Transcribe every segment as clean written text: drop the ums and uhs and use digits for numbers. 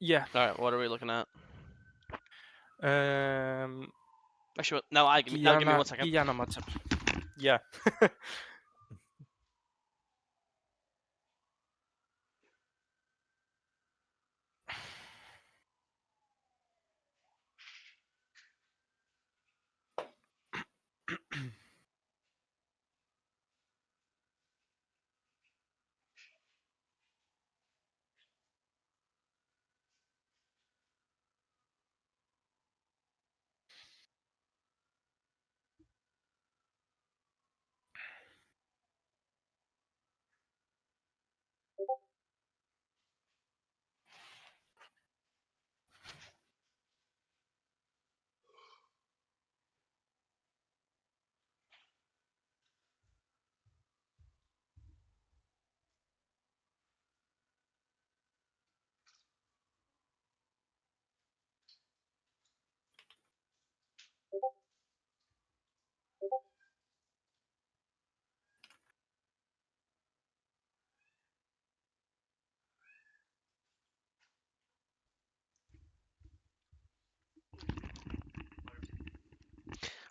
Yeah. All right, what are we looking at? Um, Actually, give me 1 second. qiyana matchup. Yeah.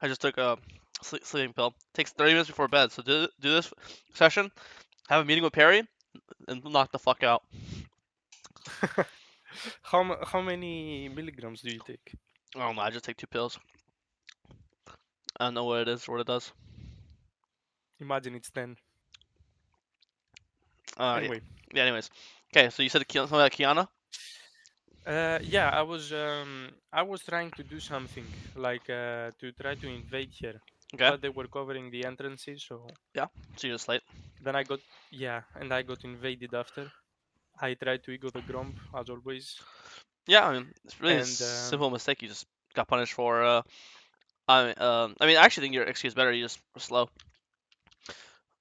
I just took a sleeping pill. Takes 30 minutes before bed. So do this session. Have a meeting with Perry and knock the fuck out. How many milligrams do you take? I don't know. I just take 2 pills. I don't know what it is or what it does. Imagine it's 10. Yeah. Anyway. Yeah. Anyways. Okay. So you said something about Kiana. Yeah, I was trying to do something like to try to invade here, Okay. but they were covering the entrances, so Yeah. So you're just late. then I got yeah, and I got invaded after. I tried to ego the Gromp as always, Yeah. I mean, it's really a and simple mistake. You just got punished for. I actually think your excuse better. You just were slow.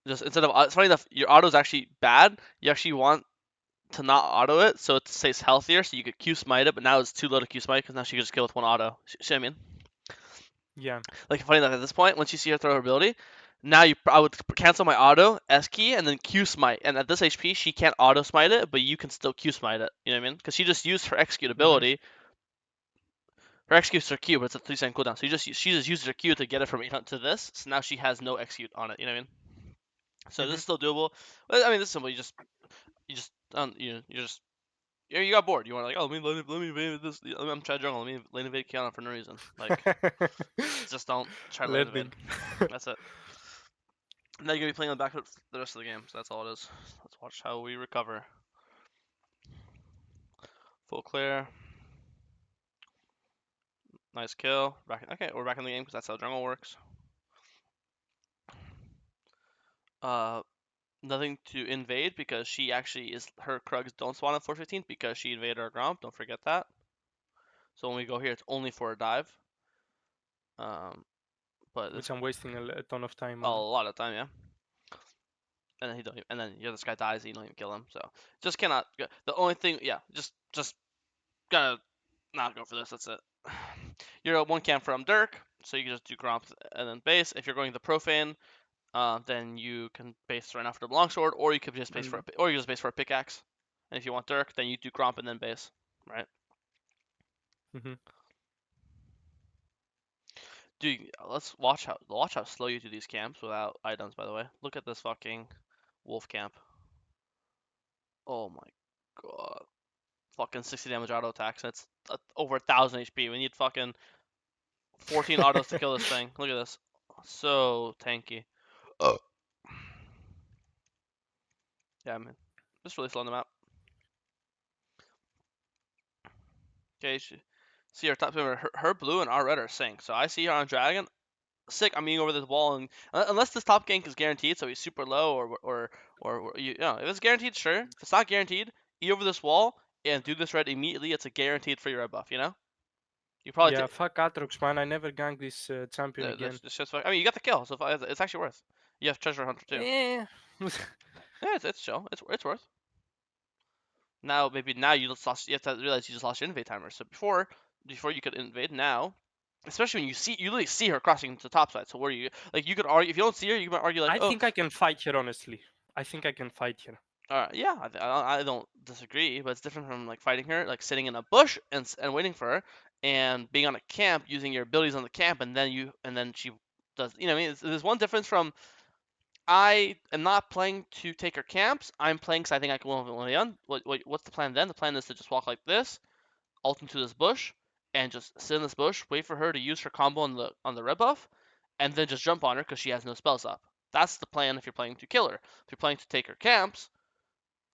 Just instead of it's funny enough, your auto is actually bad. You actually want to not auto it so it stays healthier. So you could Q smite it, but now it's too low to Q smite because now she can just kill with one auto. See what I mean? yeah, Like funny enough, at this point, once you see her throw her ability, now I would cancel my auto S key and then Q smite. And at this HP, she can't auto smite it, but you can still Q smite it. You know what I mean? Because she just used her execute hmm ability. Her execute's her Q, but it's a 3-second cooldown. So she just used her Q to get it from 800 to this. So now she has no execute on it. You know what I mean? So this hmm is still doable. But, I mean, this is simple. You just you just you got bored. You want like, oh, let me invade this. I'm trying to jungle. Let me lane invade Qiyana for no reason. Like, just don't try to lane invade. learning. That's it. Now you're gonna be playing on the back foot the rest of the game. So that's all it is. Let's watch how we recover. Full clear. Nice kill. Okay, we're back in the game because that's how jungle works. Uh, Nothing to invade because she actually is her Krugs don't spawn at 415 because she invaded our Gromp. Don't forget that. So when we go here, it's only for a dive. Um, but this Which I'm wasting a ton of time a on. lot of time, yeah. And then and then this guy dies, and you don't even kill him. So just cannot. The only thing, yeah, just gotta not go for this. That's it. You're a one camp from Dirk, so you can just do Gromp and then base. If you're going the profane, then you can base right after the longsword, or you could just base for And or you just base for a pickaxe. And if you want Dirk, then you do Gromp and then base, right? mhm. Dude, let's watch how slow you do these camps without items. By the way, look at this fucking wolf camp. Oh my god. Fucking 60 damage auto attacks. That's over 1,000 HP. We need fucking 14 autos to kill this thing. Look at this. So tanky. Oh. Yeah, man. Just really slowing them out. Okay, see her top. Her blue and our red are synced. So I see her on dragon. Sick. I'm eating over this wall, and unless this top gank is guaranteed, so he's super low, or you know, if it's guaranteed, sure. If it's not guaranteed, eat over this wall and do this red immediately. It's a guaranteed free red buff. You know. You probably Yeah, fuck Atrox, man. I never gank this champion again. this shit's. I mean, you got the kill, so it's actually worth. You have treasure hunter too. Eh. Yeah, it's chill. It's worth. Now maybe now you just lost. You have to realize you just lost your invade timer. So before you could invade, now, especially when you literally see her crossing to the top side. So where you like you could argue if you don't see her, you might argue like, I oh, think I can fight here, honestly. I think I can fight here. Yeah, I don't disagree, but it's different from like fighting her, like sitting in a bush and waiting for her, and being on a camp using your abilities on the camp, and then she does. You know, what I mean, there's one difference from I am not playing to take her camps. I'm playing because I think I can win one on. What's the plan then? The plan is to just walk like this, ult into this bush, and just sit in this bush, wait for her to use her combo on the red buff, and then just jump on her because she has no spells up. That's the plan if you're playing to kill her. If you're playing to take her camps,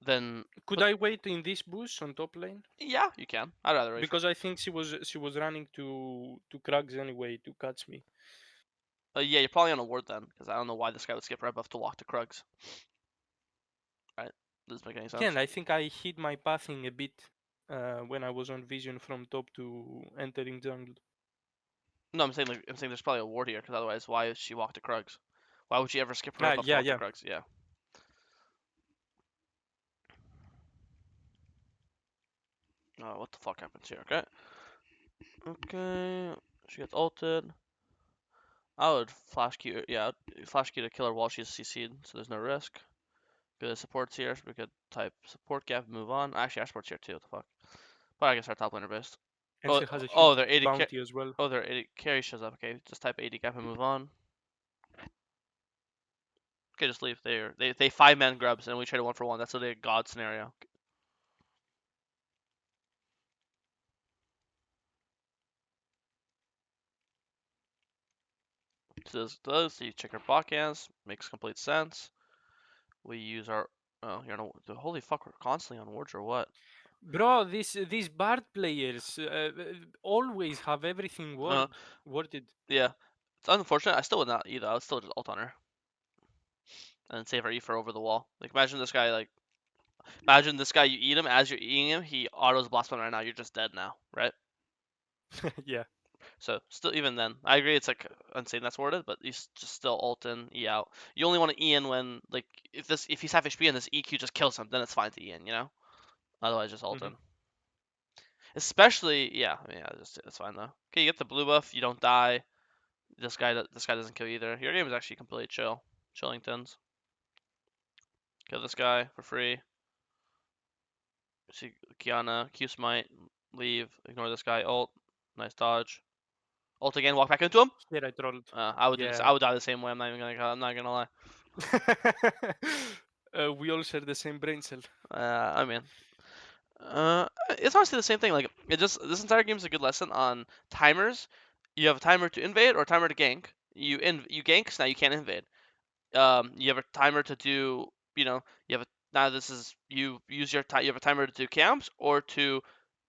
then Could put I wait in this bush on top lane? yeah, you can. I'd rather wait for. Because I think she was running to Krugs anyway to catch me. Yeah, you're probably on a ward then, because I don't know why this guy would skip red buff to walk to Krugs. Right? Doesn't make any Yeah, sense. and I think I hid my pathing a bit when I was on vision from top to entering jungle. No, I'm saying there's probably a ward here, because otherwise, why would she walk to Krugs? Why would she ever skip red Ah, buff to yeah, walk to yeah. Krugs? Yeah. What the fuck happens here? Okay. Okay. She gets ulted. I would flash Q. Yeah, flash Q to kill her while she's CC'd, so there's no risk. Good supports here. So we could type support gap, move on. Actually, our support's here too. What the fuck? But I guess our top laner based. And Oh, she has a oh, huge their 80 bounty as well. oh, their 80 carry shows up. Okay, just type 80 gap and move on. Okay, just leave. They 5-man grubs and we trade 1 for 1. That's literally a god scenario. So this does. So you check our bot cans. Makes complete sense. We use our. Oh, you're on. Holy fuck, we're constantly on wards or what? Bro, these Bard players always have everything Uh, worded. yeah. It's unfortunate. I still would not either. I would still just ult on her and save our E for over the wall. Like imagine this guy like imagine this guy you eat him as you're eating him, he autos blast one right now, you're just dead now, right? Yeah. So still even then, I agree it's like insane that's worded, but he's just still ult in, E out. You only want to E in when like if he's half HP and this EQ just kills him, then it's fine to E in, you know? Otherwise just ult Hmm. in. Especially yeah, I mean, yeah, just it's fine though. Okay, you get the blue buff, you don't die. This guy doesn't kill either. Your game is actually completely chill. Chillingtons. Kill this guy for free. See qiyana, Q smite, leave, ignore this guy, ult, nice dodge. Ult again, walk back into him. Here I trolled. I would do this. I Yeah. would die the same way. I'm not gonna lie. We all share the same brain cell. I mean, it's honestly the same thing. Like it just this entire game is a good lesson on timers. You have a timer to invade or a timer to gank. You gank, so now you can't invade. You have a timer to do, you have a now this is you use your time. You have a timer to do camps or to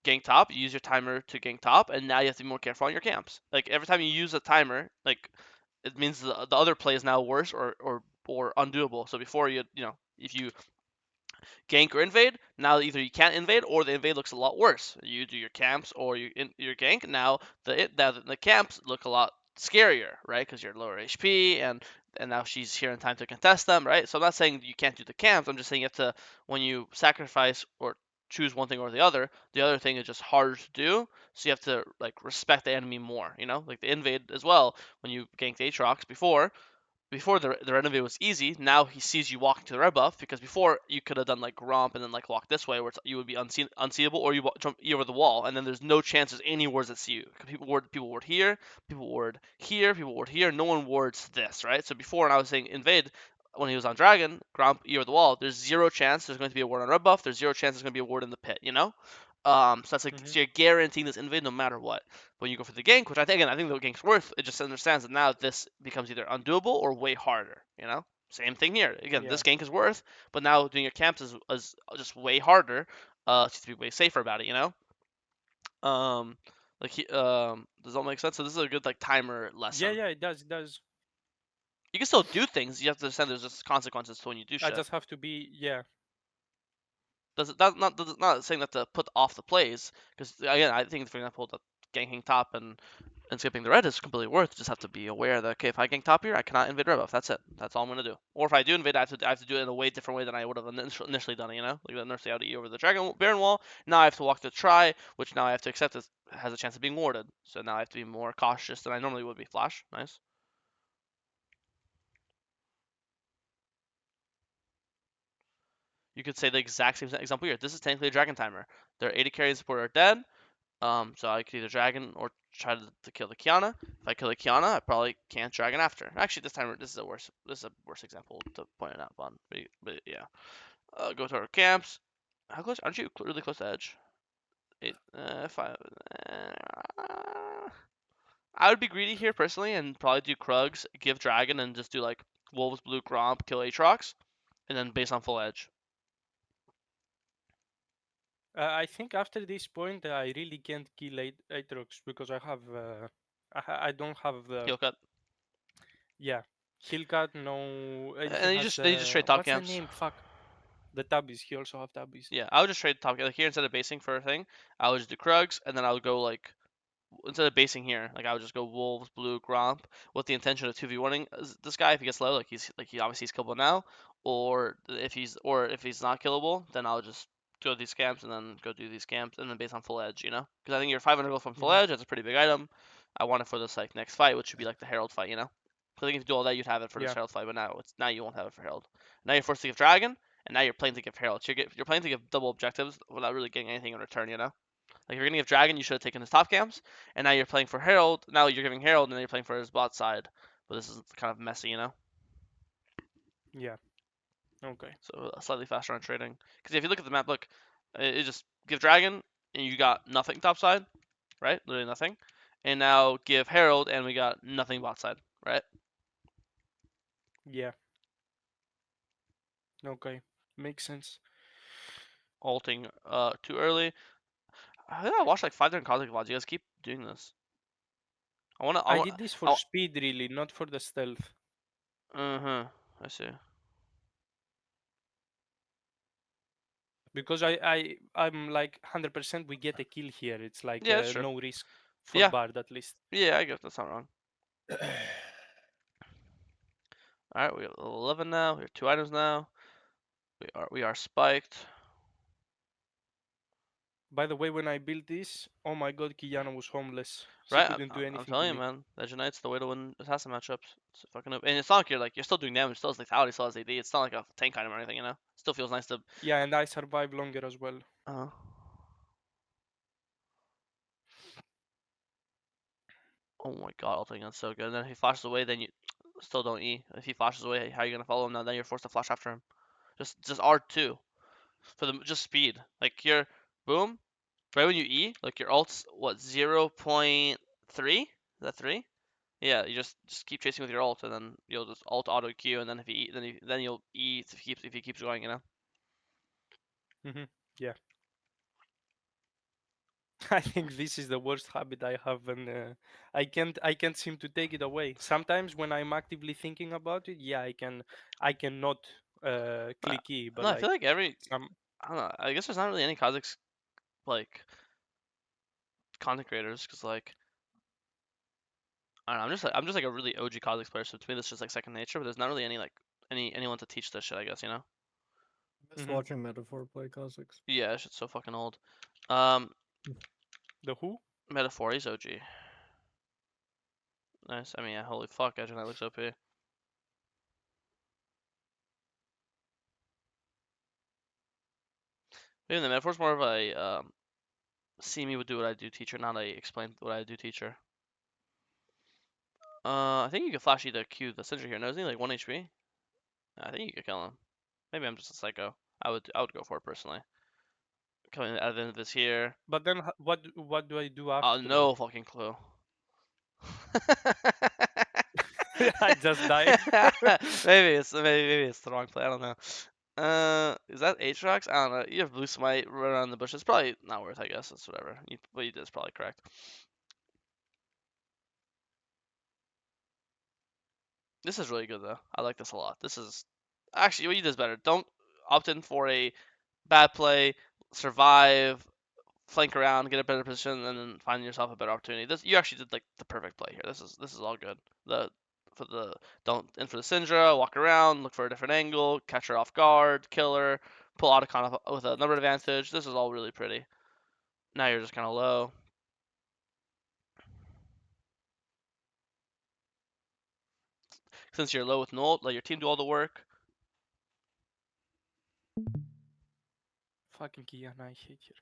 gank top. You use your timer to gank top, and now you have to be more careful on your camps. Like every time you use a timer, like it means the other play is now worse or undoable. So before if you gank or invade. Now either you can't invade or the invade looks a lot worse. You do your camps or your gank. Now the camps look a lot scarier, right? Because you're lower HP and now she's here in time to contest them, right? So I'm not saying you can't do the camps. I'm just saying you have to when you sacrifice or choose one thing or the other thing is just harder to do. So you have to like respect the enemy more, like the invade as well. When you ganked Aatrox before the renovate was easy. Now he sees you walking to the red buff because before you could have done like romp and then like walk this way where you would be unseeable or you jump over the wall and then there's no chance there's any wards that see you. People ward here, people ward here, people ward here. No one wards this, right? So before when I was saying invade. When he was on Dragon, Gromp E over the wall, there's zero chance there's going to be a ward on red buff. There's zero chance there's going to be a ward in the pit, So that's like Hmm. so you're guaranteeing this invade no matter what. When you go for the gank, which I think the gank's worth, it just understands that now this becomes either undoable or way harder. Same thing here. Again, Yeah. this gank is worth, but now doing your camps is just way harder. Just to be way safer about it. Um, does that make sense? So this is a good like timer Yeah, lesson. yeah, it does, it does. You can still do things. You have to understand there's just consequences to when you do I shit. just have to be, yeah. Does not saying that to put off the plays because again I think for example the ganking top and skipping the red is completely worth. Just have to be aware that okay, if I gank top here, I cannot invade red buff. That's it. That's all I'm gonna do. Or if I do invade, I have to do it in a way different way than I would have initially done it. Like the nurse out over the dragon baron wall. Now I have to walk the try, which now I have to accept it has a chance of being warded. So now I have to be more cautious than I normally would be. Flash, nice. You could say the exact same example here. This is technically a dragon timer. There are 80 carries before are dead. So I could either dragon or try to kill the qiyana. If I kill the qiyana, I probably can't dragon after. Actually, this timer, this is a worse example to point it out on. But yeah, go to our camps. How close? Aren't you really close to edge? Eight, five. I would be greedy here personally and probably do Krugs, give Dragon, and just do like Wolves, Blue, Gromp, kill Aatrox, and then base on full edge. I think after this point, I really can't kill Aatrox because I have I don't have the Heal cut, yeah heal cut. No, and he and has then you just trade top what's the camps. name? Fuck the tabbies. He also have tabbies. Yeah, I would just trade top like here instead of basing for a thing. I would just do Krugs, and then I would go like instead of basing here, like I would just go Wolves, Blue, Gromp with the intention of 2v1ing this guy if he gets low, like he obviously he's killable now, or if he's not killable, then I'll just go these camps and then go do these camps and then base on full edge, you know? Because I think you're 500 gold from full Hmm. edge. That's a pretty big item. I want it for this like next fight, which should be like the Herald fight, you know? Because I think if you do all that, you'd have it for this Yeah, Herald fight, but now you won't have it for Herald. Now you're forced to give Dragon, and now you're playing to give Herald. So you're playing to give double objectives without really getting anything in return, you know? Like if you're gonna give Dragon, you should have taken his top camps, and now you're playing for Herald. Now you're giving Herald, and then you're playing for his bot side. But this is kind of messy, you know. yeah, okay, So slightly faster on trading. Because if you look at the map, look, it just give Dragon, and you got nothing top side, right? Literally nothing. And now give Herald, and we got nothing bot side, right? yeah, okay, makes sense. Ulting too early. I think I watched like 5 different Cosmic VODs. You guys keep doing this. I wanna. I I want. did this for I. speed, really, not for the stealth. Uh huh. I see. Because I'm like 100% we get a kill here. It's like Yeah, that's true. no risk for Yeah. Bard at least. Yeah, I guess that's not wrong. All right, we got 11 now. We have 2 items now. We are spiked. By the way, when I built this, oh my god, Qiyana was homeless. She Right, couldn't do I'm anything to telling you, me. man. Legend Knight's the way to win assassin matchups. It's fucking and it's not like you're still doing damage, still has lethality, still has AD. It's not like a tank item or anything, you know. Still feels nice to. Yeah, and I survived longer as well. Uh, oh my god, ulting is so good. And then if he flashes away, then you still don't E. If he flashes away, how are you gonna follow him now? Then you're forced to flash after him. Just R2 for the just speed. Like you're boom, right when you E, like your ult's what 0.3? Is that 3? Yeah, you just keep chasing with your ult, and then you'll just ult auto Q, and then if he then you'll E if he keeps going, you know. Hmm. Yeah. I think this is the worst habit I have, and I can't seem to take it away. Sometimes when I'm actively thinking about it, yeah, I cannot Uh, click E, but no, I feel like like every some I don't know. I guess there's not really any Kazakhs like content creators because like I don't know. I'm just like a really OG Kazakhs player, so to me that's just like second nature. But there's not really any like anyone to teach this shit. I guess you know. I miss hmm watching Metaphor play Cossacks. Yeah, that shit's so fucking old. Um, the who? Metaphor, he's OG. Nice. I mean, yeah, holy fuck, Edge Knight looks OP. Even the Metaphor's more of a see me would do what I do teacher, not a explain what I do teacher. I think you can flash either Q the Sentry here. No, isn't he like 1 HP? I think you could kill him. Maybe I'm just a psycho. I would go for it personally. Coming out of the end of this here. But then what do I do Oh, after that? no fucking clue. I just die. maybe it's the wrong play. I don't know. Is that Aatrox? I don't know. You have blue smite run around the bushes. Probably not worth. I guess it's whatever. What you did is probably correct. This is really good though. I like this a lot. This is actually what you did is better. Don't opt in for a bad play, survive, flank around, get a better position, and then find yourself a better opportunity. This you actually did like the perfect play here. This is all good. The for the don't in for the Syndra, walk around, look for a different angle, catch her off guard, kill her, pull Otacon off with a number advantage. This is all really pretty. Now you're just kind of low. Since you're low with no ult, let your team do all the work. Fucking qiyana, I hate her.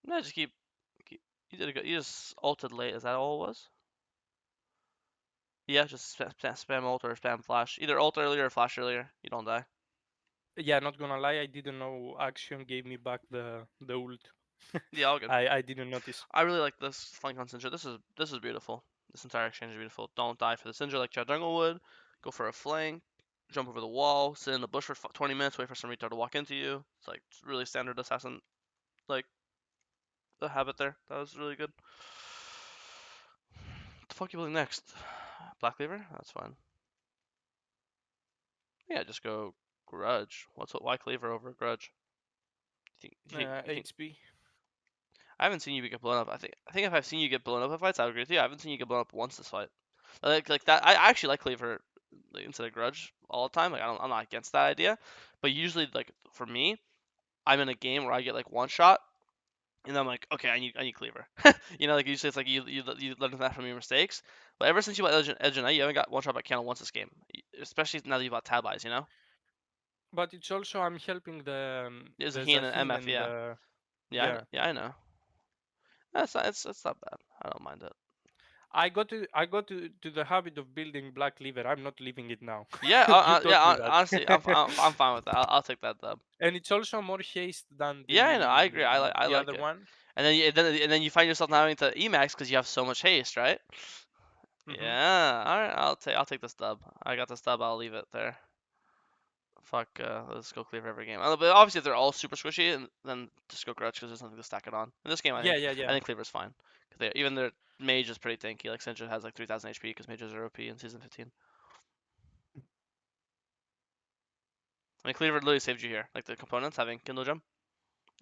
No, just keep. You did a good. You just ulted late. Is that all it was? Yeah, just spam ult or spam flash. Either ult earlier or flash earlier. You don't die. Yeah, not gonna lie, I didn't know Action gave me back the ult. Yeah, all good. I didn't notice. I really like this flank on Syndra. This is beautiful. This entire exchange is beautiful. Don't die for the Syndra like Chad Jungle would. Go for a flank. Jump over the wall. Sit in the bush for 20 minutes. Wait for some retard to walk into you. It's like really standard assassin like the habit there. That was really good. What the fuck you building next? Black Cleaver? That's fine. Yeah, just go Grudge. Why Cleaver over Grudge? You think HP. I haven't seen you get blown up. I think if I've seen you get blown up in fights, I would agree with you. I haven't seen you get blown up once this fight. Like that. I actually like Cleaver instead of Grudge all the time. Like I'm not against that idea, but usually like for me, I'm in a game where I get like one shot, and I'm like, okay, I need Cleaver. Like usually it's like you learn that from your mistakes. But ever since you bought Edge and Knight, you haven't got one shot by Canon once this game. Especially now that you bought Tab Eyes. But it's also I'm helping There's a the Hien and Zahin MF. and Yeah, the yeah, I know. yeah. Yeah, I know. That's not. It's not bad. I don't mind it. I got to the habit of building Black Liver. I'm not leaving it now. Yeah, You yeah. taught me that. Honestly, I'm fine with that. I'll take that dub. And it's also more haste than Yeah, I know. I agree. I the like other it. one. And then you find yourself not having to Emax because you have so much haste, right? Hmm. Yeah. All right. I'll take this dub. I got this dub. I'll leave it there. Fuck. Let's go clear for every game. But obviously, if they're all super squishy, and then just go Grudge because there's nothing to stack it on. In this game, I Yeah, think yeah, I yeah. think Cleaver's fine. Even their mage is pretty tanky. Like Syndra has like 3,000 HP because mages are OP in season 15. I mean, Cleaver literally saved you here. Like the components having Kindle Gem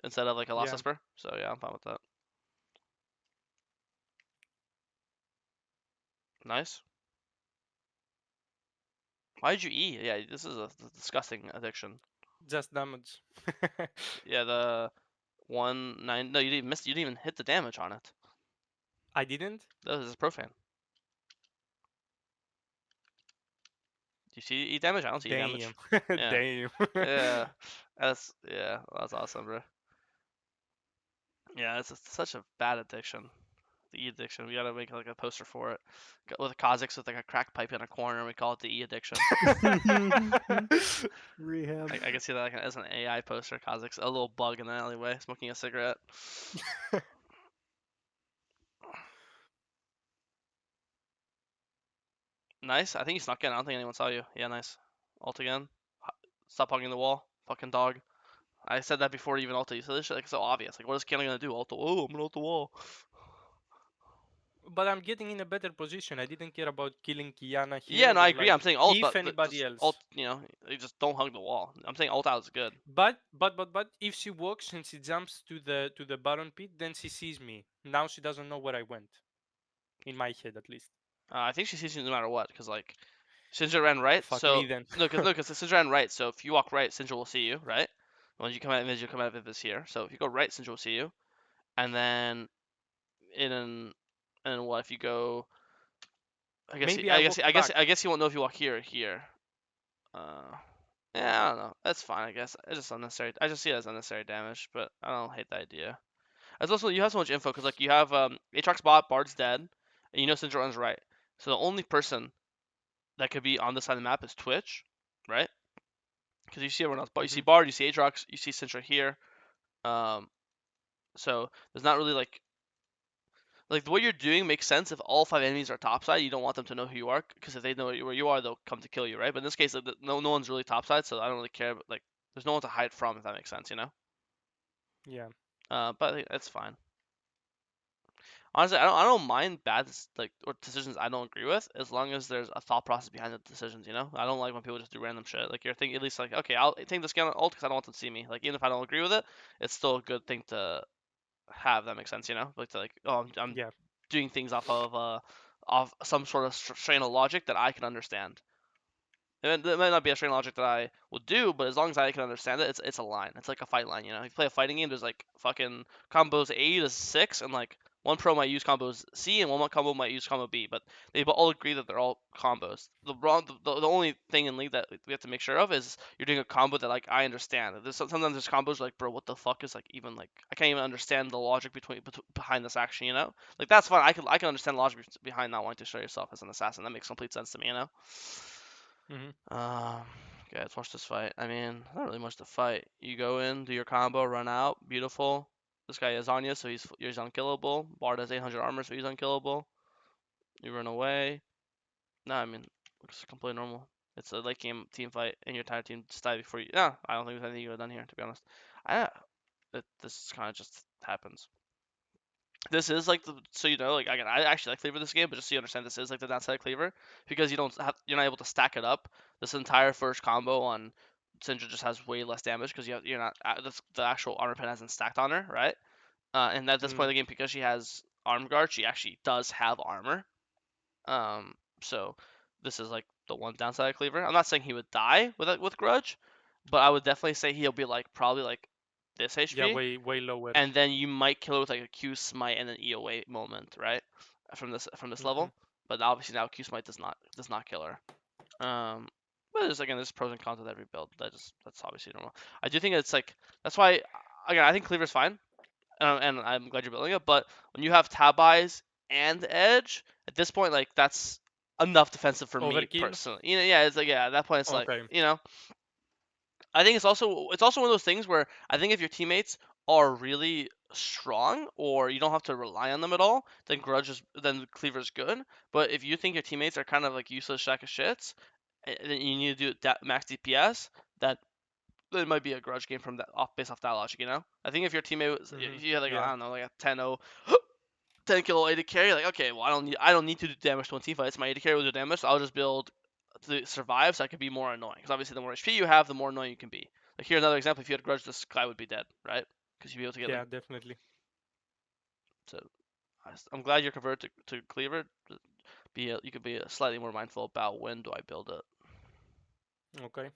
instead of like a Lost Yeah. Whisper. So yeah, I'm fine with that. Nice. Why did you E? Yeah, this is a disgusting addiction. Just damage. Yeah, the 1-9. No, you didn't miss. You didn't even hit the damage on it. I didn't. That was profane. Do you see E damage? I don't see E damage. Damn. Yeah, Damn. yeah. That's awesome, bro. Yeah, it's such a bad addiction. The E addiction. We gotta make like a poster for it. With a Kha'Zix with like a crack pipe in a corner, and we call it the E addiction. Rehab. I can see that like as an AI poster. Kha'Zix, a little bug in the alleyway, smoking a cigarette. Nice. I think you snuck in. I don't think anyone saw you. Yeah, nice. Ult again. Stop hugging the wall. Fucking dog. I said that before you even ulted. You said this shit like so obvious. Like, what is Kenna gonna do? Ult the Oh, I'm gonna ult the wall. But I'm getting in a better position. I didn't care about killing Qiyana here. Yeah, It no, I was agree. I'm like saying ult, if but anybody just ult. else. You just don't hug the wall. I'm saying ult out is good. But if she walks and she jumps to the Baron pit, then she sees me. Now she doesn't know where I went. In my head, at least. I think she sees you no matter what, because like Syndra ran right, Fuck so me then. no, because Syndra ran right. So if you walk right, Syndra will see you, right? When you come out, you come out of this here. So if you go right, Syndra will see you, and then in an, and then what if you go? Maybe I walked back. I guess you won't know if you walk here or here. Uh, yeah, I don't know. That's fine. I guess it's just unnecessary. I just see it as unnecessary damage, but I don't hate the idea. It's also you have so much info because like you have Aatrox bot, Bard's dead, and you know Syndra runs right. So the only person that could be on this side of the map is Twitch, right? Because you see everyone else. But you see Hmm. Bard, you see Aatrox, you see Syndra here. Um, so there's not really like what you're doing makes sense if all 5 enemies are topside. You don't want them to know who you are because if they know where you are, they'll come to kill you, right? But in this case, like, no one's really topside, so I don't really care. But like, there's no one to hide from, if that makes sense. Yeah. But I think that's fine. Honestly, I don't mind bad like or decisions I don't agree with as long as there's a thought process behind the decisions. I don't like when people just do random shit. Like you're thinking at least like, okay, I'll take this gun ult because I don't want them to see me. Like even if I don't agree with it, it's still a good thing to have. That makes sense. Like to like, oh, I'm Yeah. doing things off some sort of strain of logic that I can understand. It might not be a strain of logic that I will do, but as long as I can understand it, it's a line. It's like a fight line. If you play a fighting game, there's like fucking combos 80 to 6 and like One pro might use combos C and one combo might use combo B, but they all agree that they're all combos. The only thing in League that we have to make sure of is you're doing a combo that like I understand. Sometimes there's combos like, bro, what the fuck is like even like I can't even understand the logic behind this action, you know? Like that's fine. I can understand the logic behind not wanting to show yourself as an assassin. That makes complete sense to me, you know? Hmm. Um, okay, let's watch this fight. I mean, not really much to fight. You go in, do your combo, run out, beautiful. This guy is on you, so he's unkillable. Bard has 800 armor, so he's unkillable. You run away. No, I mean, looks completely normal. It's a late game team fight, and your entire team just died before you. Yeah, I don't think there's anything you would have done here, to be honest. I, this kind of just happens. This is like the so you know like I actually like Cleaver this game, but just so you understand, this is like the downside of Cleaver because you're not able to stack it up. This entire first combo on Syndra just has way less damage because you're not the actual armor pen hasn't stacked on her, right? And at this point Mm. in the game, because she has arm guard, she actually does have armor. So this is like the one downside of Cleaver. I'm not saying he would die with Grudge, but I would definitely say he'll be like probably like this Yeah, HP, way lower. and then you might kill her with like a Q smite and an EOA moment, right? From this Hmm. level. But obviously now Q smite does not kill her. But there's pros and cons with every build. That's obviously normal. I do think it's like that's why again I think Cleaver's fine, and I'm glad you're building it. But when you have tab eyes and edge at this point, like that's enough defensive for me Overkill. personally. Yeah, it's like at that point it's like Okay. I think it's also one of those things where I think if your teammates are really strong or you don't have to rely on them at all, then Cleaver's good. But if you think your teammates are kind of like useless sack of shits, then you need to do max DPS, that it might be a grudge game from that off based off that logic, you know? I think if your teammate was Hmm. if you had like I Yeah. don't know, like a 10-0 10 kilo AD carry, like okay, well I don't need to do damage to one team fights. My AD carry will do damage, so I'll just build to survive so I can be more annoying. Because obviously the more HP you have, the more annoying you can be. Like here's another example: if you had grudge, this guy would be dead, right? Because you'd be able to get like Yeah, definitely. so. I'm glad you're converted to cleaver. You could be slightly more mindful about when do I build it. Okay.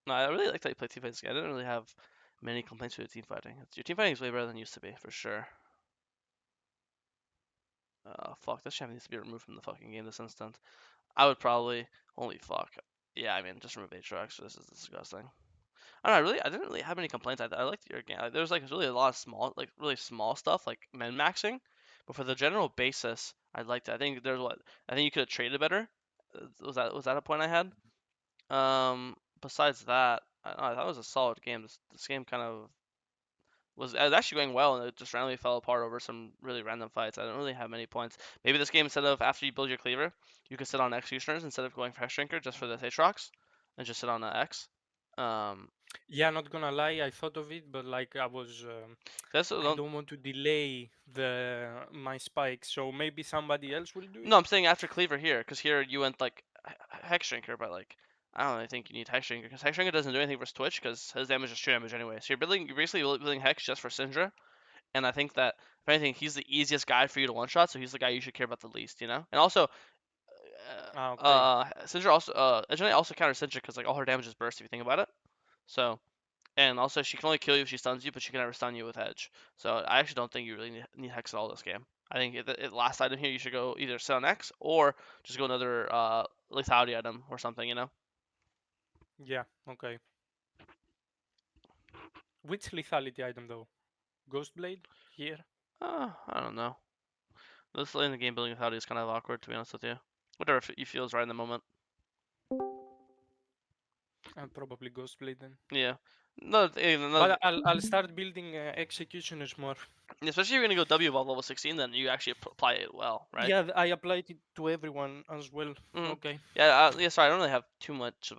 No, I really like that you play team fighting. I didn't really have many complaints with your team fighting. Your team fighting is way better than it used to be, for sure. Fuck, this champion needs to be removed from the fucking game this instant. I would probably, holy fuck. Yeah, I mean, just remove Aatrox. This is disgusting. I don't know, I didn't really have any complaints. I liked your game. Like, there was like really a lot of small, like really small stuff, like min maxing. But for the general basis, I liked it. I think you could have traded better. Was that a point I had? Besides that, I don't know, I thought it was a solid game. This game kind of was actually going well, and it just randomly fell apart over some really random fights. I don't really have many points. Maybe this game, instead of after you build your cleaver, you could sit on executioners instead of going for hex drinker just for the Aatrox, and just sit on the X. Um, Yeah, not gonna lie, I thought of it, but like that's I don't want to delay the my spike, so maybe somebody else will do No, it. I'm saying after Cleaver here, because here you went like Hex Shrinker, but like I don't really think you need Hex Shrinker because Hex Shrinker doesn't do anything for Twitch because his damage is true damage anyway. So you're basically building Hex just for Syndra, and I think that if anything, he's the easiest guy for you to one shot, so he's the guy you should care about the least, you know. And also, Ah, okay. Syndra also Ajane also counters Syndra because like all her damage is burst if you think about it. So and also she can only kill you if she stuns you, but she can never stun you with Edge. So I actually don't think you really need Hex at all this game. I think last item here you should go either sit on X or just go another lethality item or something, you know? Yeah, okay. Which lethality item though? Ghostblade? Here? I don't know. This late in the game building lethality is kind of awkward, to be honest with you. Whatever you feel is right in the moment. I'll probably Ghostblade then. Yeah. No, But I'll start building executioners more. especially if you're gonna go W evolve level 16, then you actually apply it well, right? Yeah, I applied it to everyone as well. Mm-hmm. Okay. Yeah, sorry, I don't really have too much of